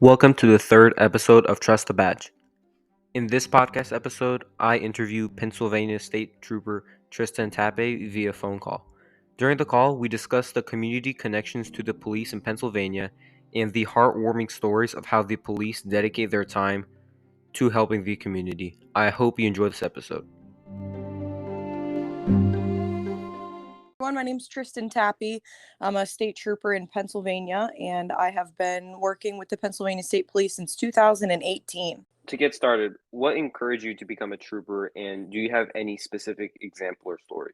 Welcome to the third episode of Trust the Badge. In this podcast episode, I interview Pennsylvania State Trooper Tristan Tappe via phone call. During the call, we discuss the community connections to the police in Pennsylvania and the heartwarming stories of how the police dedicate their time to helping the community. I hope you enjoy this episode. Everyone, my name's Tristan Tappe. I'm a state trooper in Pennsylvania, and I have been working with the Pennsylvania State Police since 2018. To get started, what encouraged you to become a trooper, and do you have any specific example or story?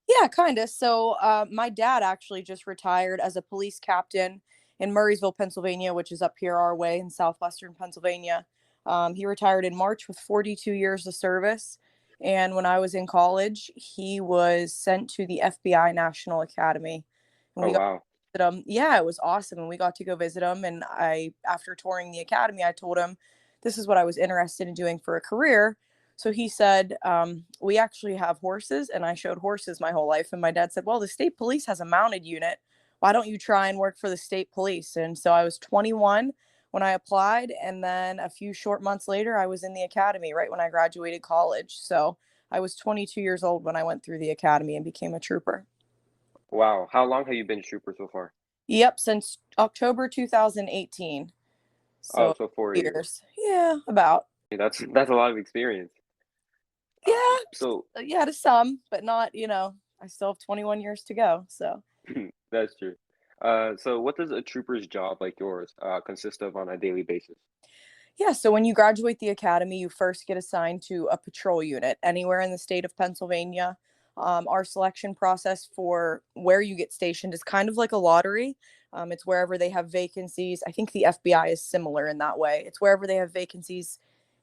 Yeah, kind of. So, my dad actually just retired as a police captain in Murraysville, Pennsylvania, which is up here our way in southwestern Pennsylvania. He retired in March with 42 years of service. And when I was in college, he was sent to the FBI National Academy. And Oh, we got wow. to visit him. Yeah, it was awesome. And we got to go visit him. And after touring the academy, I told him this is what I was interested in doing for a career. So he said, we actually have horses, and I showed horses my whole life. And my dad said, well, the state police has a mounted unit. Why don't you try and work for the state police? And so I was 21 when I applied. And then a few short months later, I was in the academy right when I graduated college. So I was 22 years old when I went through the academy and became a trooper. Wow. How long have you been a trooper so far? Yep, since October 2018. Oh, So so 4 years. years. Yeah, about. That's a lot of experience. Yeah, So yeah, to some, but not, I still have 21 years to go. So. that's true. So what does a trooper's job like yours consist of on a daily basis? Yeah, so when you graduate the academy, you first get assigned to a patrol unit anywhere in the state of Pennsylvania. Our selection process for where you get stationed is kind of like a lottery. It's wherever they have vacancies. I think the FBI is similar in that way. It's wherever they have vacancies,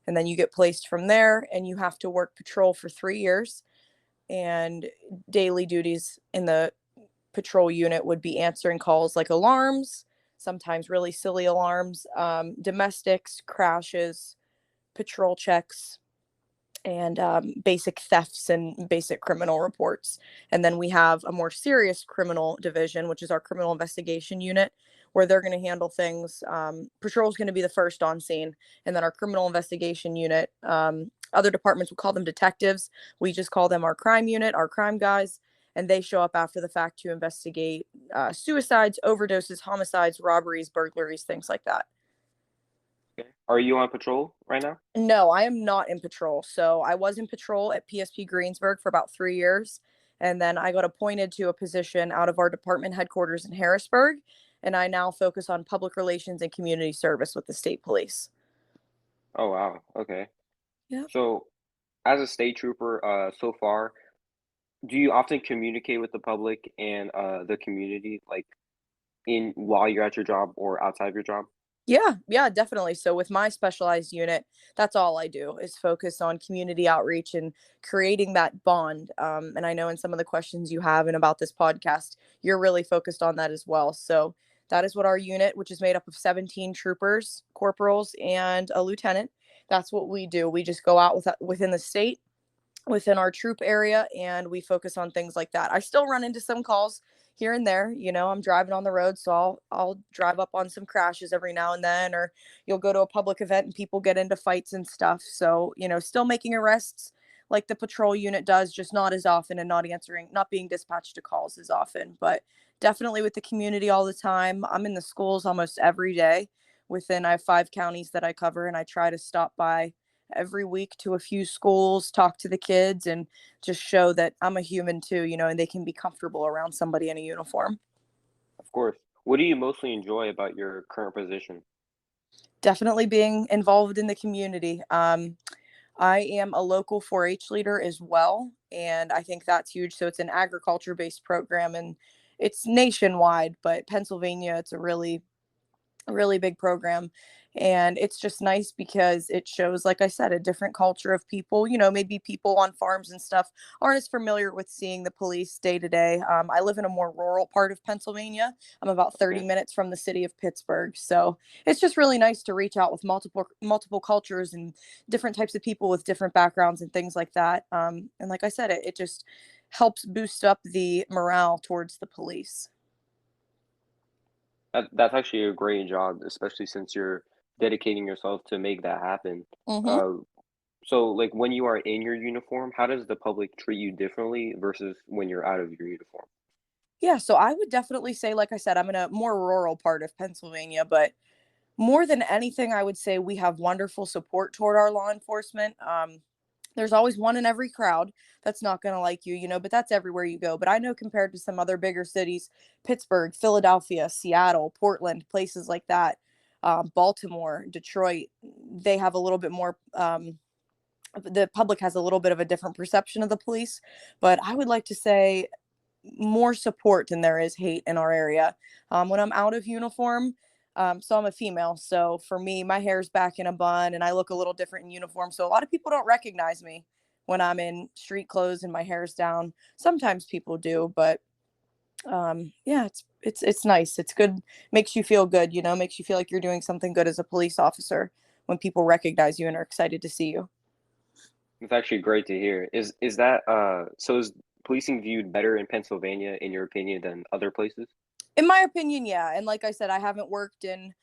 and then you get placed from there, and you have to work patrol for 3 years. And daily duties in the patrol unit would be answering calls like alarms, sometimes really silly alarms, domestics, crashes, patrol checks, and basic thefts and basic criminal reports. And then we have a more serious criminal division, which is our criminal investigation unit, where they're going to handle things. Patrol is going to be the first on scene, and then our criminal investigation unit. Other departments would call them detectives. We just call them our crime unit, our crime guys, and they show up after the fact to investigate suicides, overdoses, homicides, robberies, burglaries, things like that. Okay. Are you on patrol right now? No, I am not in patrol. So I was in patrol at PSP Greensburg for about 3 years. And then I got appointed to a position out of our department headquarters in Harrisburg. And I now focus on public relations and community service with the state police. Oh, wow. Okay. Yeah. So as a state trooper, so far, do you often communicate with the public and the community, like in while you're at your job or outside of your job? Yeah, definitely. So with my specialized unit, that's all I do is focus on community outreach and creating that bond. And I know in some of the questions you have and about this podcast, you're really focused on that as well. So that is what our unit, which is made up of 17 troopers, corporals, and a lieutenant, that's what we do. We just go out within the state, within our troop area, and we focus on things like that. I still run into some calls here and there. I'm driving on the road, so I'll drive up on some crashes every now and then, or you'll go to a public event and people get into fights and stuff. So, still making arrests like the patrol unit does, just not as often, and not being dispatched to calls as often, but definitely with the community all the time. I'm in the schools almost every day. I have 5 counties that I cover, and I try to stop by every week to a few schools, talk to the kids, and just show that I'm a human too, and they can be comfortable around somebody in a uniform. Of course. What do you mostly enjoy about your current position? Definitely being involved in the community. I am a local 4-H leader as well, and I think that's huge. So it's an agriculture-based program, and it's nationwide, but Pennsylvania, it's a really big program. And it's just nice because it shows, like I said, a different culture of people. Maybe people on farms and stuff aren't as familiar with seeing the police day to day. I live in a more rural part of Pennsylvania. I'm about 30 Okay. minutes from the city of Pittsburgh. So it's just really nice to reach out with multiple cultures and different types of people with different backgrounds and things like that. And like I said, it just helps boost up the morale towards the police. That's actually a great job, especially since you're dedicating yourself to make that happen. Hmm. Uh, so, like, when you are in your uniform, how does the public treat you differently versus when you're out of your uniform? Yeah, so I would definitely say, like I said, I'm in a more rural part of Pennsylvania, but more than anything, I would say we have wonderful support toward our law enforcement. There's always one in every crowd that's not going to like you, but that's everywhere you go. But I know compared to some other bigger cities, Pittsburgh, Philadelphia, Seattle, Portland, places like that, Baltimore, Detroit, they have a little bit more. The public has a little bit of a different perception of the police, but I would like to say more support than there is hate in our area. When I'm out of uniform, so I'm a female. So for me, my hair's back in a bun and I look a little different in uniform. So a lot of people don't recognize me when I'm in street clothes and my hair's down. Sometimes people do, but yeah, it's nice. It's good. Makes you feel good, makes you feel like you're doing something good as a police officer when people recognize you and are excited to see you. It's actually great to hear. Is that so is policing viewed better in Pennsylvania in your opinion than other places? In my opinion, yeah. And like I said, I haven't worked in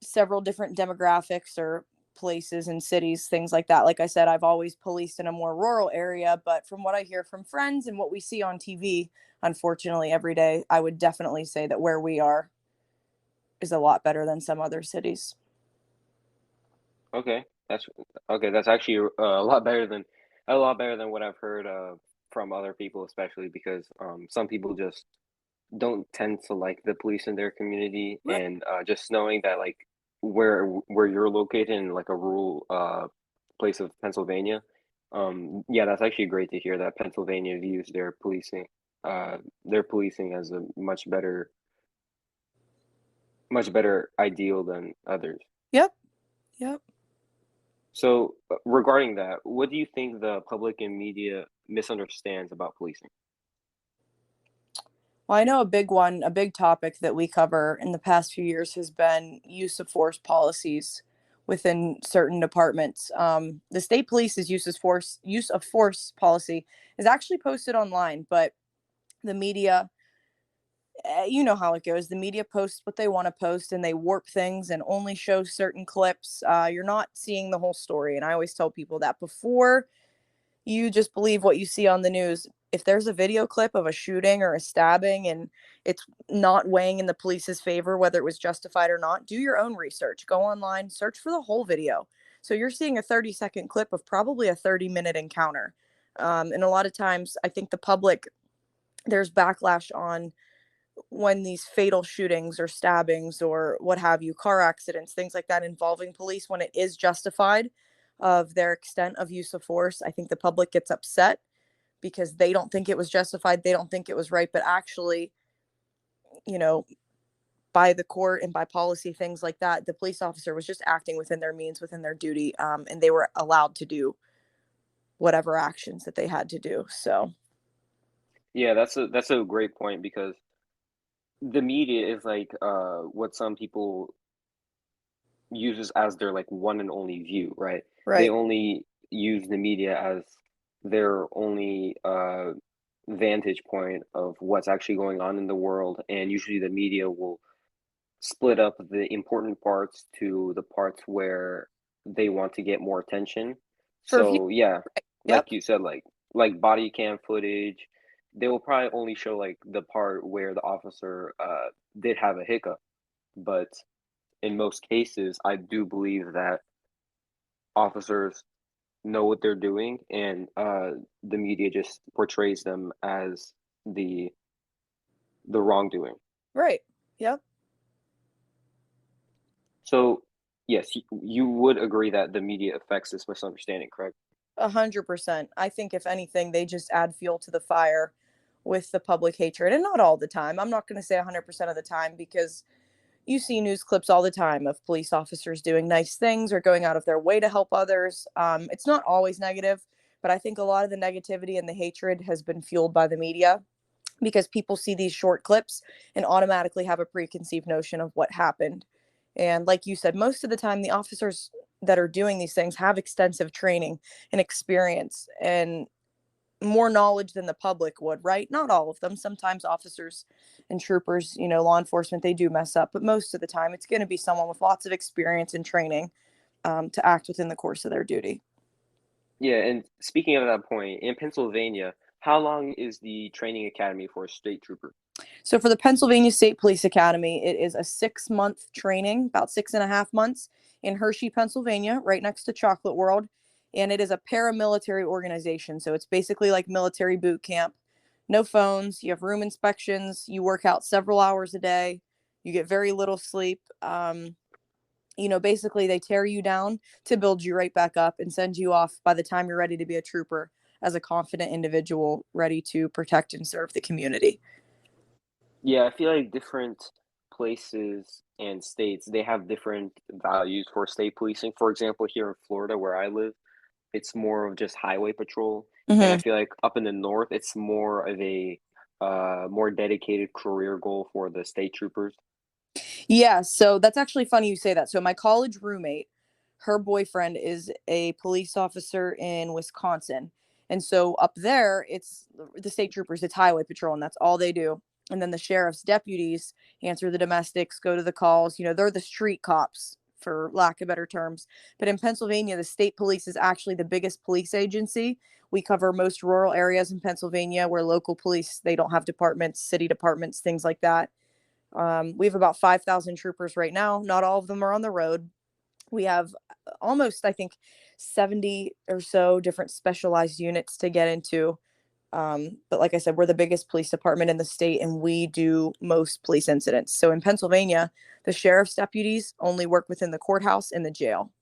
several different demographics or places and cities, things like that. Like I said, I've always policed in a more rural area, but from what I hear from friends and what we see on TV, unfortunately, every day, I would definitely say that where we are is a lot better than some other cities. Okay, that's okay. That's actually a lot better than what I've heard from other people, especially because some people just don't tend to like the police in their community, Right. and just knowing that like where you're located in like a rural place of Pennsylvania, yeah, that's actually great to hear that Pennsylvania views their policing as a much better ideal than others. Yep. Yep. So, regarding that, what do you think the public and media misunderstands about policing? Well, I know a big topic that we cover in the past few years has been use of force policies within certain departments. The state police's use of force policy is actually posted online, but the media, you know how it goes. The media posts what they want to post, and they warp things and only show certain clips. You're not seeing the whole story, and I always tell people that before you just believe what you see on the news. If there's a video clip of a shooting or a stabbing and it's not weighing in the police's favor, whether it was justified or not, do your own research. Go online, search for the whole video. So you're seeing a 30-second clip of probably a 30-minute encounter. And a lot of times, I think the public, there's backlash on when these fatal shootings or stabbings or what have you, car accidents, things like that involving police, when it is justified of their extent of use of force, I think the public gets upset because they don't think it was justified. They don't think it was right. But actually, you know, by the court and by policy, things like that, the police officer was just acting within their means, within their duty, and they were allowed to do whatever actions that they had to do. So, Yeah, that's a great point because the media is like what some people uses as their like one and only view, right? They right. only use the media as their only vantage point of what's actually going on in the world, and usually the media will split up the important parts to the parts where they want to get more attention. For view, So yeah, right. like Yep. you said, like body cam footage, they will probably only show like the part where the officer did have a hiccup. But in most cases, I do believe that officers know what they're doing, and the media just portrays them as the the wrongdoing. Right. Yep. So yes, you would agree that the media affects this misunderstanding, correct? 100%. I think if anything, they just add fuel to the fire with the public hatred, and not all the time. I'm not going to say 100% of the time because you see news clips all the time of police officers doing nice things or going out of their way to help others. It's not always negative, but I think a lot of the negativity and the hatred has been fueled by the media because people see these short clips and automatically have a preconceived notion of what happened. And like you said, most of the time, the officers that are doing these things have extensive training and experience. And more knowledge than the public would, right? Not all of them. Sometimes officers and troopers, law enforcement, they do mess up, but most of the time it's going to be someone with lots of experience and training to act within the course of their duty. Yeah, and speaking of that point, in Pennsylvania, how long is the training academy for a state trooper? So for the Pennsylvania State Police Academy, it is a 6-month training, about 6.5 months in Hershey, Pennsylvania, right next to Chocolate World. And it is a paramilitary organization. So it's basically like military boot camp. No phones, you have room inspections, you work out several hours a day, you get very little sleep. Basically they tear you down to build you right back up and send you off by the time you're ready to be a trooper as a confident individual ready to protect and serve the community. Yeah, I feel like different places and states, they have different values for state policing. For example, here in Florida, where I live, it's more of just highway patrol, and I Mm-hmm. feel like up in the north, it's more of a more dedicated career goal for the state troopers. Yeah, so that's actually funny you say that. So my college roommate, her boyfriend is a police officer in Wisconsin. And so up there, it's the state troopers, it's highway patrol, and that's all they do. And then the sheriff's deputies answer the domestics, go to the calls. They're the street cops, for lack of better terms. But in Pennsylvania, the state police is actually the biggest police agency. We cover most rural areas in Pennsylvania where local police, they don't have departments, city departments, things like that. We have about 5,000 troopers right now. Not all of them are on the road. We have almost, I think, 70 or so different specialized units to get into. But like I said, we're the biggest police department in the state and we do most police incidents. So in Pennsylvania, the sheriff's deputies only work within the courthouse and the jail.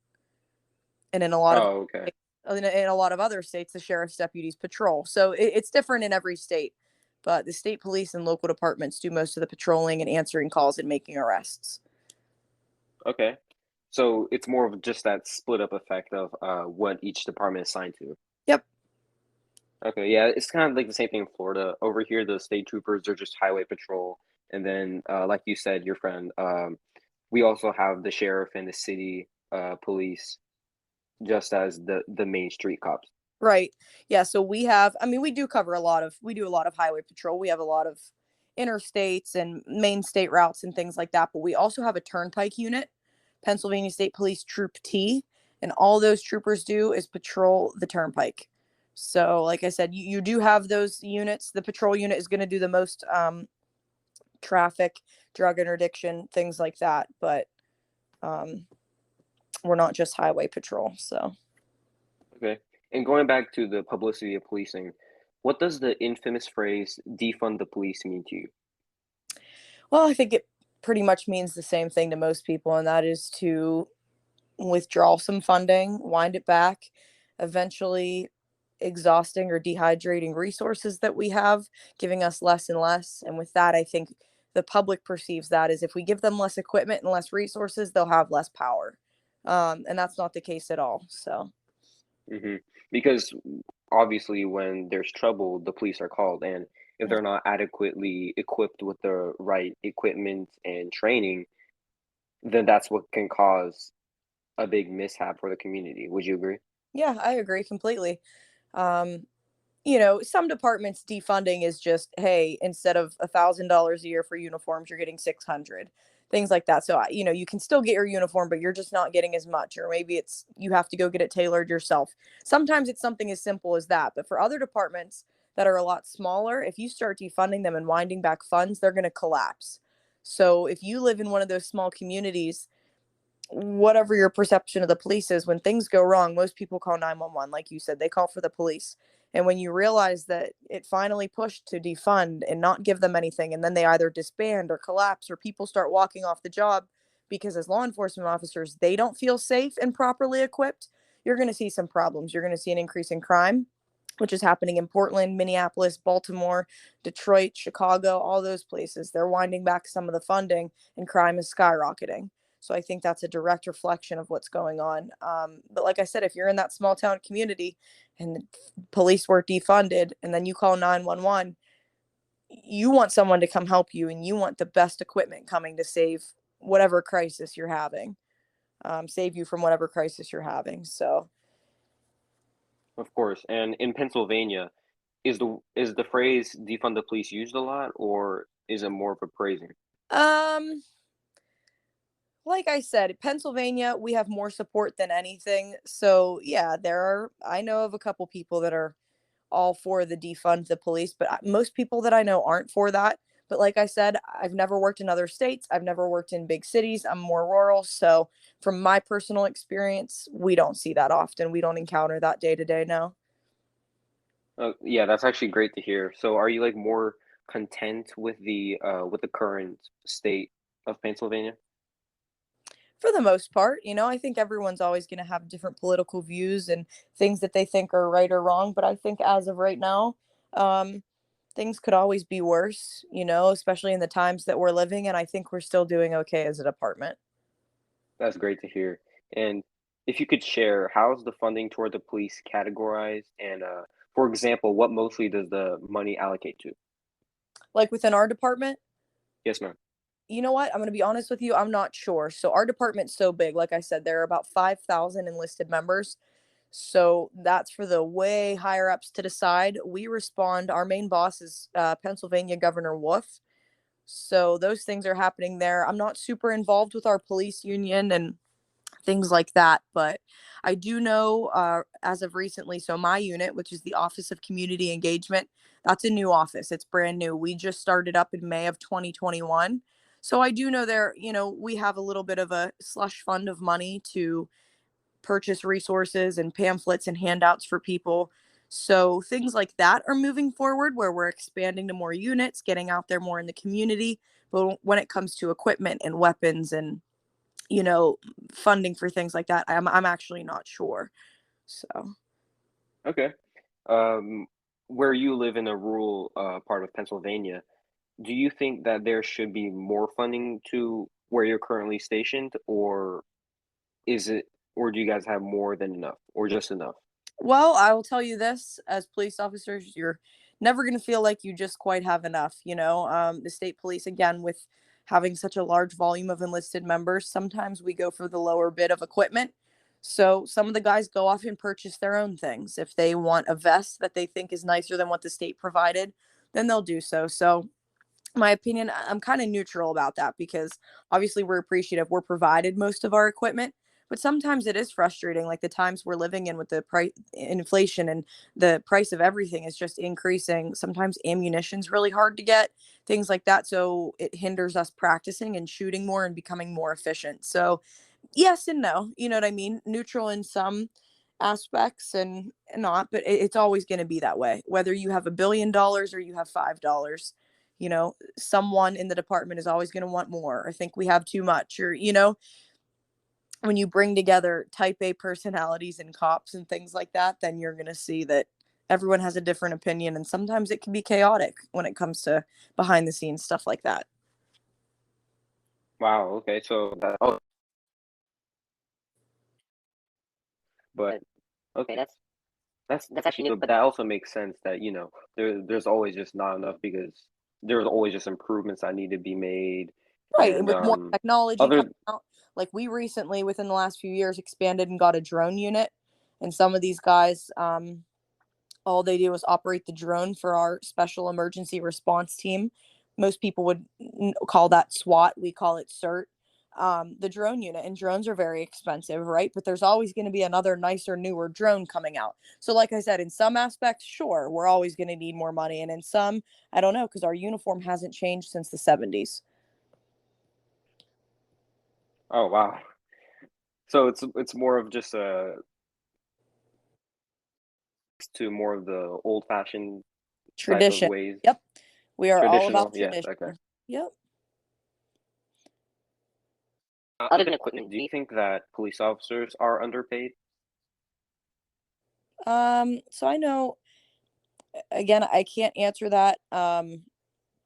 And in a lot of Oh, okay. in a lot of other states, the sheriff's deputies patrol. So it's different in every state. But the state police and local departments do most of the patrolling and answering calls and making arrests. Okay. So it's more of just that split up effect of what each department is assigned to. Yep. Okay, yeah, it's kind of like the same thing in Florida. Over here, the state troopers are just highway patrol, and then, like you said, your friend, we also have the sheriff and the city police, just as the main street cops. Right. Yeah. So we do cover we do a lot of highway patrol. We have a lot of interstates and main state routes and things like that. But we also have a turnpike unit, Pennsylvania State Police Troop T. And all those troopers do is patrol the turnpike. So, like I said, you do have those units. The patrol unit is going to do the most traffic, drug interdiction, things like that. But um, we're not just highway patrol. So. Okay. And going back to the publicity of policing, what does the infamous phrase defund the police mean to you? Well, I think it pretty much means the same thing to most people, and that is to withdraw some funding, wind it back, eventually exhausting or dehydrating resources that we have, giving us less and less. And with that, I think the public perceives that as if we give them less equipment and less resources, they'll have less power. And that's not the case at all. So, Because obviously, when there's trouble, the police are called, and if they're not adequately equipped with the right equipment and training, then that's what can cause a big mishap for the community. Would you agree? yeah, I agree completely. Um, some departments defunding is just, hey, instead of $1,000 a year for uniforms, you're getting 600, things like that. So, you can still get your uniform, but you're just not getting as much, or maybe it's you have to go get it tailored yourself. Sometimes it's something as simple as that. But for other departments that are a lot smaller, if you start defunding them and winding back funds, they're going to collapse. So, if you live in one of those small communities, whatever your perception of the police is, when things go wrong, most people call 911. Like you said, they call for the police. And when you realize that it finally pushed to defund and not give them anything, and then they either disband or collapse, or people start walking off the job because, as law enforcement officers, they don't feel safe and properly equipped, you're going to see some problems. You're going to see an increase in crime, which is happening in Portland, Minneapolis, Baltimore, Detroit, Chicago, all those places. They're winding back some of the funding, and crime is skyrocketing. So I think that's a direct reflection of what's going on. But like I said, if you're in that small town community and the police were defunded and then you call 911, you want someone to come help you and you want the best equipment coming to save whatever crisis you're having, save you from whatever crisis you're having. So, Of course. And in Pennsylvania, is the phrase defund the police used a lot, or is it more of a praising? Um, like I said, Pennsylvania, we have more support than anything. So yeah, I know of a couple people that are all for the defund the police, but most people that I know aren't for that. But like I said, I've never worked in other states. I've never worked in big cities. I'm more rural. So from my personal experience, we don't see that often. We don't encounter that day to day now. Yeah, that's actually great to hear. So, are you like more content with the current state of Pennsylvania? For the most part, I think everyone's always going to have different political views and things that they think are right or wrong. But I think as of right now, um, things could always be worse, especially in the times that we're living. And I think we're still doing okay as a department. That's great to hear. And if you could share, how is the funding toward the police categorized? And for example, what mostly does the money allocate to? Like within our department, Yes, ma'am. you know what? I'm going to be honest with you. I'm not sure. So our department's so big. Like I said, there are about 5,000 enlisted members. So that's for the way higher ups to decide. We respond. Our main boss is Pennsylvania Governor Wolf. So those things are happening there. I'm not super involved with our police union and things like that, but I do know as of recently, so my unit, which is the Office of Community Engagement, that's a new office. It's brand new. We just started up in May of 2021. So I do know there, we have a little bit of a slush fund of money to purchase resources and pamphlets and handouts for people. So things like that are moving forward where we're expanding to more units, getting out there more in the community. But when it comes to equipment and weapons and, you know, funding for things like that, I'm actually not sure. So Okay. Um, where you live in a rural part of Pennsylvania, do you think that there should be more funding to where you're currently stationed, or is it, or do you guys have more than enough, or just enough? well, I will tell you this, as police officers, you're never going to feel like you just quite have enough. The state police, again, with having such a large volume of enlisted members, sometimes we go for the lower bit of equipment. So some of the guys go off and purchase their own things. If they want a vest that they think is nicer than what the state provided, then they'll do so. So my opinion, I'm kind of neutral about that because obviously we're appreciative. We're provided most of our equipment, but sometimes it is frustrating. Like the times we're living in with the price inflation and the price of everything is just increasing. Sometimes ammunition's really hard to get, things like that. So it hinders us practicing and shooting more and becoming more efficient. So yes and no, you know what I mean? Neutral in some aspects and not, but it's always going to be that way. Whether you have $1 billion or you have $5, someone in the department is always going to want more. I think we have too much, or when you bring together type A personalities and cops and things like that, then you're going to see that everyone has a different opinion, and sometimes it can be chaotic when it comes to behind the scenes stuff like that. Wow, okay, so that, oh, but okay, that's actually new, but that also makes sense that, there's always just not enough because there's always just improvements that need to be made. Right, and And with more technology other coming out, like we recently, within the last few years, expanded and got a drone unit, and some of these guys, all they do is operate the drone for our special emergency response team. Most people would call that SWAT. We call it CERT. The drone unit, and drones are very expensive, right? But there's always going to be another nicer, newer drone coming out. So, like I said, in some aspects, sure, we're always going to need more money, and in some, I don't know, because our uniform hasn't changed since the 70s. Oh, wow. So it's more of just to more of the old-fashioned type of Tradition. ways. Yep. We are all Traditional, about yes, tradition. okay. Yep. Other than equipment, do you think that police officers are underpaid? So I know, again, I can't answer that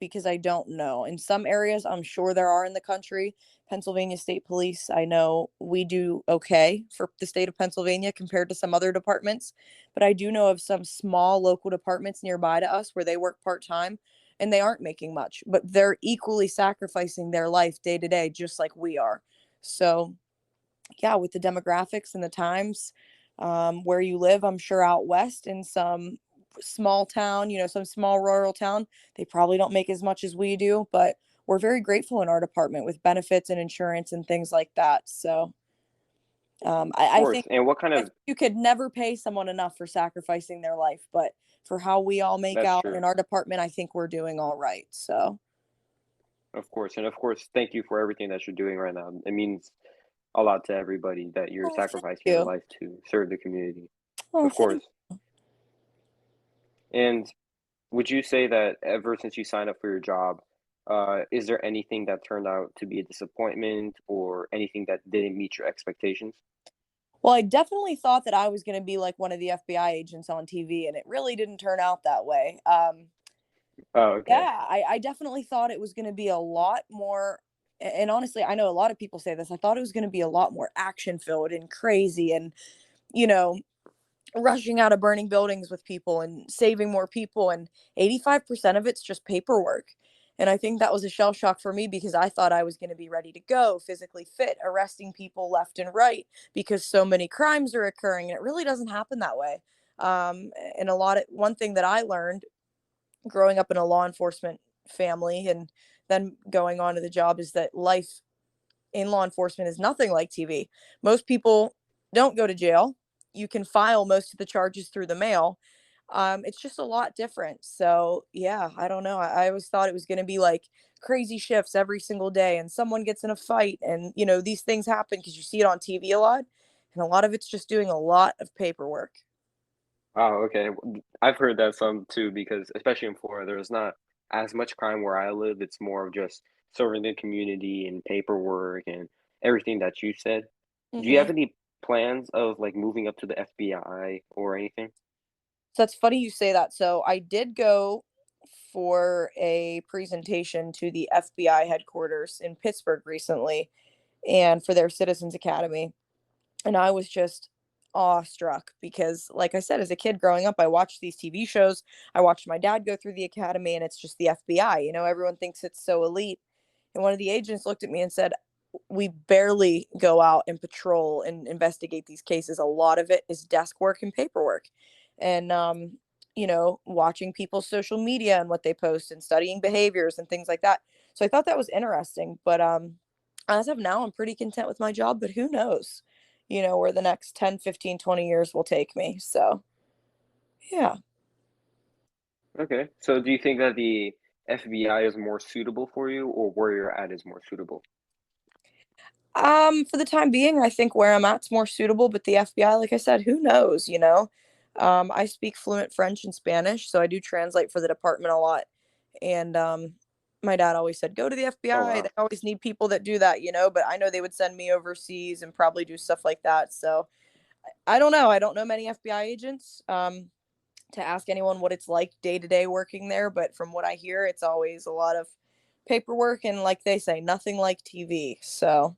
because I don't know. In some areas, I'm sure there are in the country. Pennsylvania State Police, I know we do okay for the state of Pennsylvania compared to some other departments, but I do know of some small local departments nearby to us where they work part-time and they aren't making much, but they're equally sacrificing their life day to day just like we are. So yeah, with the demographics and the times where you live, I'm sure out west in some small town, some small rural town, they probably don't make as much as we do, but we're very grateful in our department with benefits and insurance and things like that. So Of I course. think And what kind of you could never pay someone enough for sacrificing their life, but for how we all make That's out true. in our department, I think we're doing all right. So, Of course. And of course, thank you for everything that you're doing right now. It means a lot to everybody that you're oh, thank sacrificing your you. life to serve the community. Oh, Of thank. course. And would you say that ever since you signed up for your job, is there anything that turned out to be a disappointment or anything that didn't meet your expectations? Well, I definitely thought that I was going to be like one of the FBI agents on TV, and it really didn't turn out that way. Oh, okay. Yeah, I definitely thought it was going to be a lot more. And honestly, I know a lot of people say this. I thought it was going to be a lot more action filled and crazy and, you know, rushing out of burning buildings with people and saving more people. And 85% of it's just paperwork. And I think that was a shell shock for me because I thought I was going to be ready to go, physically fit, arresting people left and right because so many crimes are occurring. And it really doesn't happen that way. And one thing that I learned growing up in a law enforcement family and then going on to the job is that life in law enforcement is nothing like TV. Most people don't go to jail. You can file most of the charges through the mail. It's just a lot different. So yeah, I don't know. I always thought it was going to be like crazy shifts every single day, and someone gets in a fight, and these things happen because you see it on TV a lot, and a lot of it's just doing a lot of paperwork. Oh, okay. I've heard that some too, because especially in Florida, there's not as much crime where I live. It's more of just serving the community and paperwork and everything that you said. Do you hmm have any plans of like moving up to the FBI or anything? So that's funny you say that. So I did go for a presentation to the FBI headquarters in Pittsburgh recently and for their Citizens Academy. And I was just awestruck because, like I said, as a kid growing up, I watched these TV shows. I watched my dad go through the academy, and it's just the FBI. Everyone thinks it's so elite. And one of the agents looked at me and said, we barely go out and patrol and investigate these cases. A lot of it is desk work and paperwork. And, watching people's social media and what they post and studying behaviors and things like that. So I thought that was interesting. But as of now, I'm pretty content with my job, but who knows, where the next 10, 15, 20 years will take me. So, yeah. Okay. So do you think that the FBI is more suitable for you or where you're at is more suitable? For the time being, I think where I'm at's more suitable, but the FBI, like I said, who knows? I speak fluent French and Spanish, so I do translate for the department a lot. And my dad always said, go to the Oh, FBI. They wow. always need people that do that, but I know they would send me overseas and probably do stuff like that. So I don't know. I don't know many FBI agents to ask anyone what it's like day to day working there, but from what I hear, it's always a lot of paperwork and, like they say, nothing like TV. So.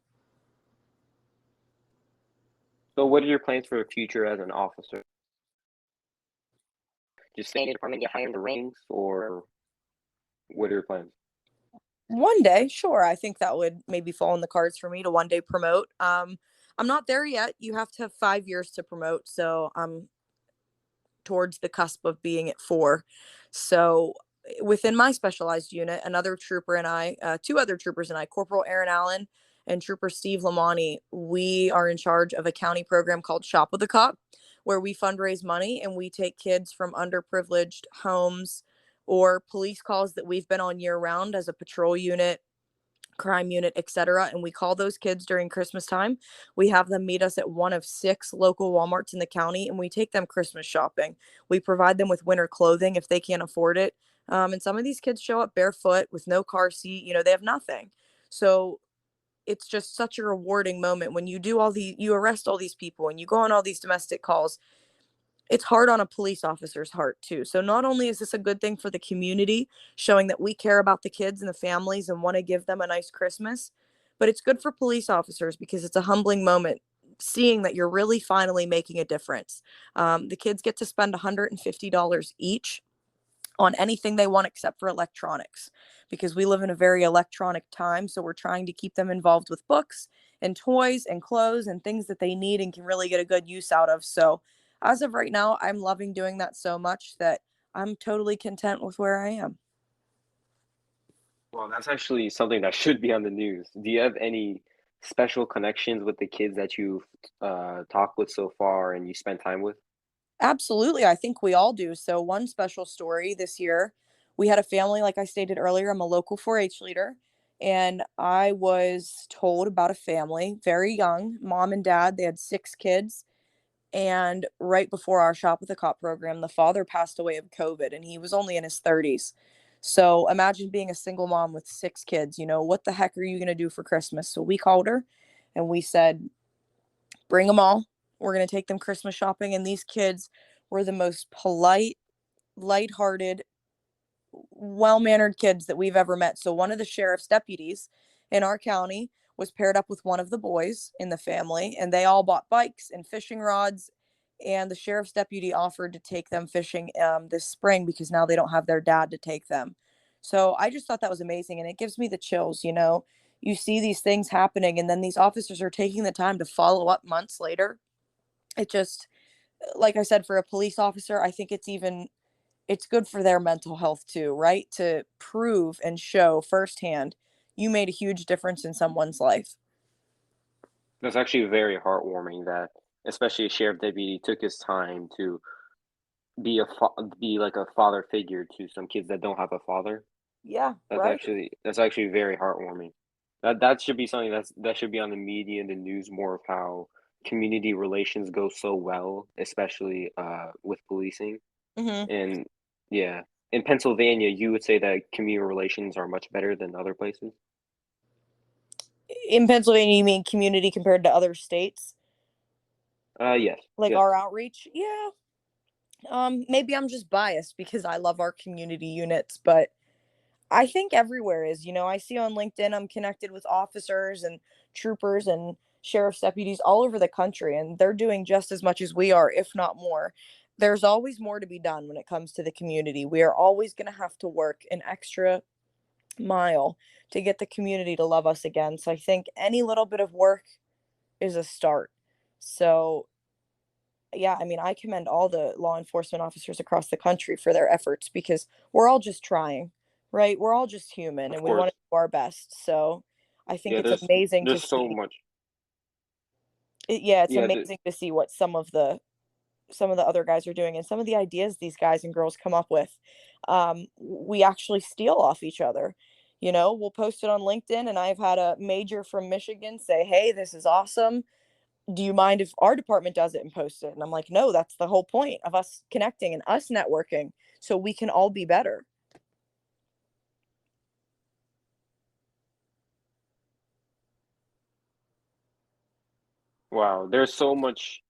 So what are your plans for the future as an officer? Just stay in the department, get higher in the ranks, or what are your plans? One day, sure. I think that would maybe fall in the cards for me to one day promote. I'm not there yet. You have to have 5 years to promote, so I'm towards the cusp of being at 4. So within my specialized unit, another trooper and I, two other troopers and I, Corporal Aaron Allen and Trooper Steve Lamani, we are in charge of a county program called Shop with a Cop, where we fundraise money and we take kids from underprivileged homes or police calls that we've been on year round as a patrol unit, crime unit, etc. And we call those kids during Christmas time. We have them meet us at one of 6 local Walmarts in the county and we take them Christmas shopping. We provide them with winter clothing if they can't afford it. And some of these kids show up barefoot with no car seat, they have nothing. So it's just such a rewarding moment when you arrest all these people and you go on all these domestic calls. It's hard on a police officer's heart too. So not only is this a good thing for the community, showing that we care about the kids and the families and want to give them a nice Christmas, but it's good for police officers because it's a humbling moment seeing that you're really finally making a difference. The kids get to spend $150 each on anything they want except for electronics because we live in a very electronic time. So we're trying to keep them involved with books and toys and clothes and things that they need and can really get a good use out of. So as of right now, I'm loving doing that so much that I'm totally content with where I am. Well, that's actually something that should be on the news. Do you have any special connections with the kids that you've talked with so far and you spent time with? Absolutely. I think we all do. So, one special story this year, we had a family, like I stated earlier, I'm a local 4 H leader. And I was told about a family, very young, mom and dad. They had 6 kids. And right before our Shop with a Cop program, the father passed away of COVID and he was only in his 30s. So, imagine being a single mom with 6 kids. What the heck are you going to do for Christmas? So, we called her and we said, bring them all. We're going to take them Christmas shopping. And these kids were the most polite, lighthearted, well-mannered kids that we've ever met. So one of the sheriff's deputies in our county was paired up with one of the boys in the family, and they all bought bikes and fishing rods. And the sheriff's deputy offered to take them fishing this spring because now they don't have their dad to take them. So I just thought that was amazing, and it gives me the chills. You see these things happening, and then these officers are taking the time to follow up months later. It just, like I said, for a police officer, I think it's good for their mental health too, right? To prove and show firsthand you made a huge difference in someone's life. That's actually very heartwarming that especially a sheriff deputy took his time to be like a father figure to some kids that don't have a father. Yeah, That's right. actually very heartwarming. That should be something that should be on the media and the news more of how community relations go so well, especially with policing. hmm And yeah, in Pennsylvania, you would say that community relations are much better than other places? In Pennsylvania, you mean community compared to other states, Yes, like yes, our outreach? Yeah. Maybe I'm just biased because I love our community units, but I think everywhere is. I see on LinkedIn I'm connected with officers and troopers and sheriff's deputies all over the country, and they're doing just as much as we are, if not more. There's always more to be done when it comes to the community. We are always going to have to work an extra mile to get the community to love us again. So I think any little bit of work is a start. So, yeah, I mean, I commend all the law enforcement officers across the country for their efforts because we're all just trying, right? We're all just human of and we want course. to do our best. So I think Yeah, it's amazing to there's so see. much. Yeah, it's Yeah, amazing to see what some of the other guys are doing and some of the ideas these guys and girls come up with. We actually steal off each other. We'll post it on LinkedIn, and I've had a major from Michigan say, "Hey, this is awesome. Do you mind if our department does it and post it?" And I'm like, "No, that's the whole point of us connecting and us networking so we can all be better." wow, there's so much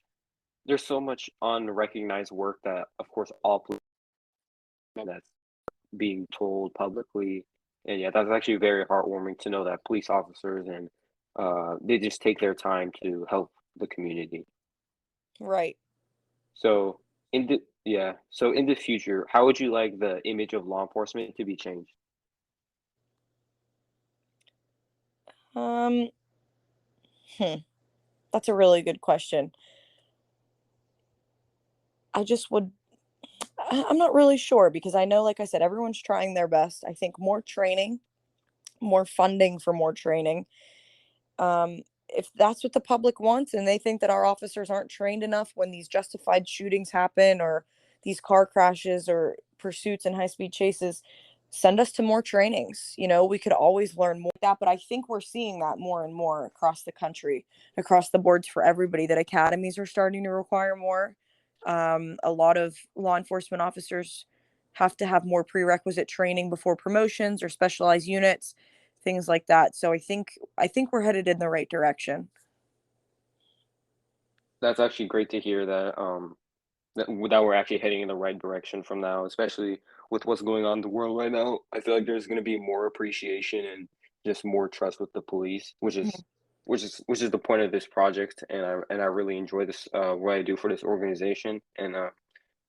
unrecognized work that of course all police that's being told publicly. And yeah, that's actually very heartwarming to know that police officers and they just take their time to help the community. Right. So so in the future, how would you like the image of law enforcement to be changed? Um, hmm, that's a really good question. I just would I'm not really sure because I know, like I said, everyone's trying their best. I think more training, more funding for more training. If that's what the public wants and they think that our officers aren't trained enough when these justified shootings happen or these car crashes or pursuits and high speed chases, send us to more trainings. We could always learn more that, but I think we're seeing that more and more across the country, across the boards for everybody, that academies are starting to require more. A lot of law enforcement officers have to have more prerequisite training before promotions or specialized units, things like that. So I think we're headed in the right direction. That's actually great to hear that that we're actually heading in the right direction from now, especially with what's going on in the world right now. I feel like there's going to be more appreciation and just more trust with the police, Mhm. which is the point of this project. And I really enjoy this what I do for this organization. And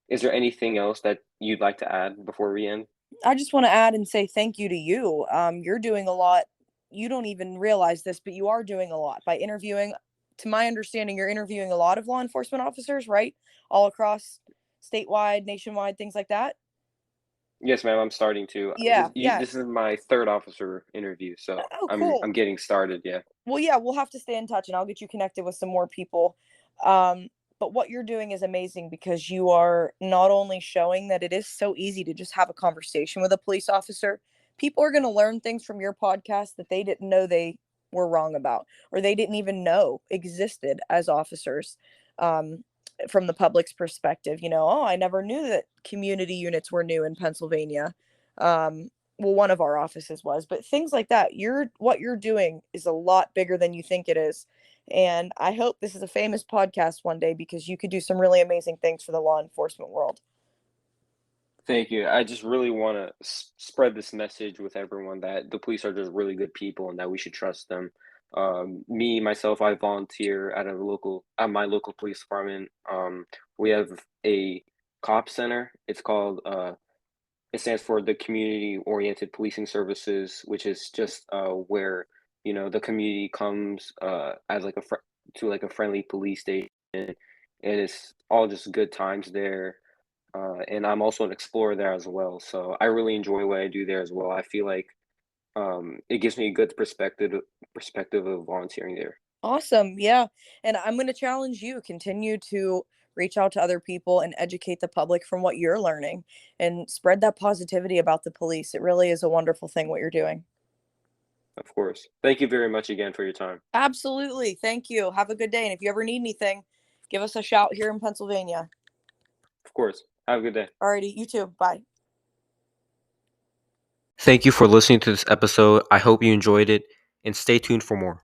is there anything else that you'd like to add before we end? I just want to add and say thank you to you. You're doing a lot. You don't even realize this, but you are doing a lot by interviewing. To my understanding, you're interviewing a lot of law enforcement officers, right? All across statewide, nationwide, things like that. Yes, ma'am. I'm starting to. Yeah, yeah. This is my third officer interview, so Oh, I'm cool. getting started. Yeah. Well, yeah, we'll have to stay in touch and I'll get you connected with some more people. But what you're doing is amazing because you are not only showing that it is so easy to just have a conversation with a police officer, people are going to learn things from your podcast that they didn't know they were wrong about or they didn't even know existed as officers. Um, from the public's perspective, oh, I never knew that community units were new in Pennsylvania. Well, one of our offices was, but things like that, what you're doing is a lot bigger than you think it is. And I hope this is a famous podcast one day because you could do some really amazing things for the law enforcement world. Thank you. I just really want to spread this message with everyone that the police are just really good people and that we should trust them. Me myself, I volunteer at my local police department. We have a cop center. It stands for the Community Oriented Policing Services, which is just where the community comes as like to like a friendly police station, and it's all just good times there. And I'm also an explorer there as well, so I really enjoy what I do there as well. I feel like it gives me a good perspective of volunteering there. Awesome. Yeah. And I'm going to challenge you, continue to reach out to other people and educate the public from what you're learning and spread that positivity about the police. It really is a wonderful thing what you're doing. Of course. Thank you very much again for your time. Absolutely. Thank you. Have a good day. And if you ever need anything, give us a shout here in Pennsylvania. Of course. Have a good day. Alrighty. You too. Bye. Thank you for listening to this episode. I hope you enjoyed it, and stay tuned for more.